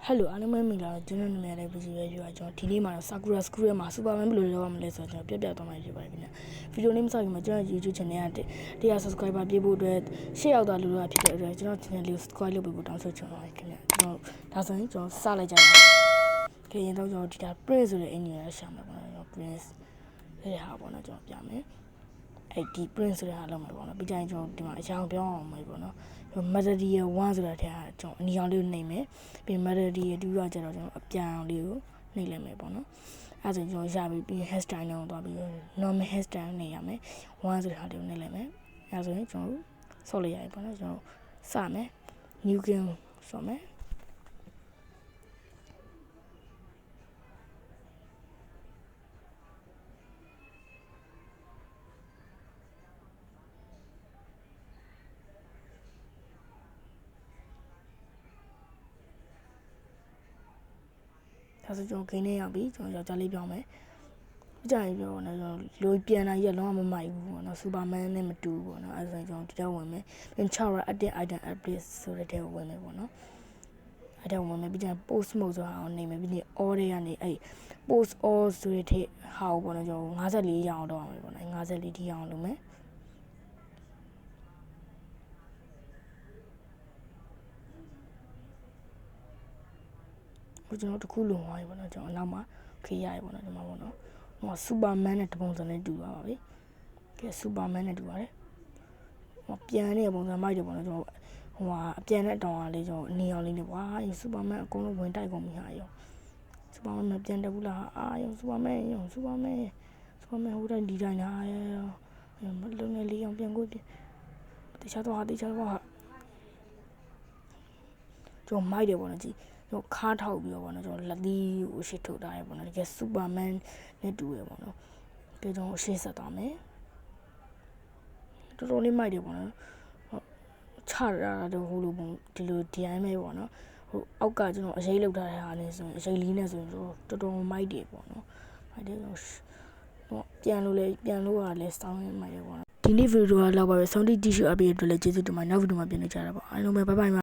Hello အားလုံးပဲမင်္ဂလာပါကျွန်တော်နာမည်လည်းပြည်ပြည်ပဲပြောကျွန်တော်ဒီနေ့မှာ Sakura School ရဲ့မှာ Superman ဘယ်လိုလုပ်ရမလဲဆိုတော့ကျွန်တော်ပြပြသွားမှာဖြစ်ပါတယ်ခင်ဗျဗီဒီယိုလေးမစခင်မှာကျွန်တော် YouTube channel က100 subscriber ပြဖို့အတွက်ရှေ့ရောက်သွားလို့ရဖြစ်တဲ့အတွက်ကျွန်တော် channel လေးကို subscribe လုပ်ပေးဖို့တောင်းဆိုချင်ပါတယ်ခင်ဗျကျွန်တော်ဒါဆိုရင်ကျွန်တော်စလိုက်ကြပါမယ်ခင်ရင်တော့ကျွန်တော်ဒီတာ Prince ဆိုတဲ့အင်ဂျင်ရရှာမှာပေါ့နော် Prince ရဲ့ဟာပေါ့နော်ကျွန်တော်ပြမယ်အဲ့ဒီ Prince ဆိုတဲ့ဟာလောက်မှာပေါ့နော်ပြီးကြရင်ကျွန်တော်ဒီမှာအချောင်ပြောင်းအောင်မယ်ပေါ့နော်Melody 1ဆိုတာထဲကကျွန်တော်အနီအောင်လေးကိုနှိပ်မယ်ပြီး Melody 2ကကျတော့ကျွန်တော်အပြန်အောင်လေးကိုနှိပ်လိုက်မယ်ပေါ့နော်အဲ့ဒါဆိုကျွန်တော်ရပြီပြီး hairstyle နဲ့တော့ပြီး normal hairstyle နှိပ်ရမယ်1ဆိုတာလေးကိုနှိပ်လိုက်မယ်အဲ့ဒါဆိုရင်ကျွန်တော်ဆော့လိုက်ရပြီပေါ့နော်ကျွန်တော်စမယ် new game ဆော့မယ်ဒါဆိုကျွန်တော်ခင်းနေရပြီကျွန်တော်ယောက်ျားလေးပြောင်းမယ်ကြိုင်ပြောတော့ကျွန်တော်လိုပြန်လာရက်လုံးဝမမိုက်ဘူးပေါ့နော် Superman နဲ့မတူဘူးပေါ့နော်အဲဒါဆိုကျွန်တော်ဒီတော့ဝင်မယ်ပြီး Chara Edit Item Update ဆိုတဲ့ထဲကိုဝင်မယ်ပေါ့နော်အဲ့ဒါဝင်မယ်ပြီးကျရင် Post Mode ဆိုတာအောင်နေမယ်ပြီးရင် All တွေကနေအဲ့ Post All ဆိုတဲ့ထဲဟာကိုပေါ့နော်ကျွန်တော်54ရအောင်တော့အောင်ပေါ့နော်54ထိအောင်လုပ်မယ်ကျွန်တော်တခုလုံးသွားပြီပေါ့နော်ကျွန်တော်အနောက်မှာခေးရပြီပေါ့နော်ဒီမှာပေါ့နော်ဟို Superman နဲ့တပုံစံနဲ့တူပါပါပြီကဲ Superman နဲ့တူပါတယ်ဟိုပြန်နေတဲ့ပုံစံမိုက်တယ်ပေါ့နော်ကျွန်တော်ဟိုအပြန်တဲ့တောင်အားလေးကျွန်တော်အနီအောင်လေးနဲ့ကွာ Superman အကုန်လုံးဝင်တိုက်ကုန်ပြီဟာရော Superman မပြန်တက်ဘူးလားအာရော Superman ဟိုတိုင်းဒီတိုင်းလားမလုံးနဲ့လေးအောင်ပြန်ကိုတခြားတော့ဟာကျွန်တော်မိုက်တယ်ပေါ့နော်ကြည့်ကျွန်တော်ခါထောက်ပြီးတော့ပေါ့နော်ကျွန်တော်လက်သီးကိုရှစ်ထုတ်ထားရပေါ့နော်တကယ် Superman နဲ့တူရပေါ့နော်ကြကျွန်တော်ရှေ့ဆက်သွားမယ်တော်တော်လေးမိုက်တယ်ပေါ့နော်ချရတာတော့ဟိုလိုပုံဒီလို DIY ပဲပေါ့နော်ဟိုအောက်ကကျွန်တော်အရေးလောက်ထားတဲ့ဟာနဲ့ဆိုရင်အရေးလေးနဲ့ဆိုရင်တော်တော်မိုက်တယ်ပေါ့နော်မိုက်တယ်ဟိုပြန်လို့ရလဲစောင်းရမိုက်တယ်ပေါ့နော်ဒီနေ့ဗီဒီယိုကလောက်ပါပဲဆောင်းတီတီရှူအပ်ပြီးအတွက်လည်းကျေးဇူးတင်ပါတယ်နောက်ဗီဒီယိုမှာပြန်နေကြတာပေါ့အားလုံးပဲဘိုင်ဘိုင်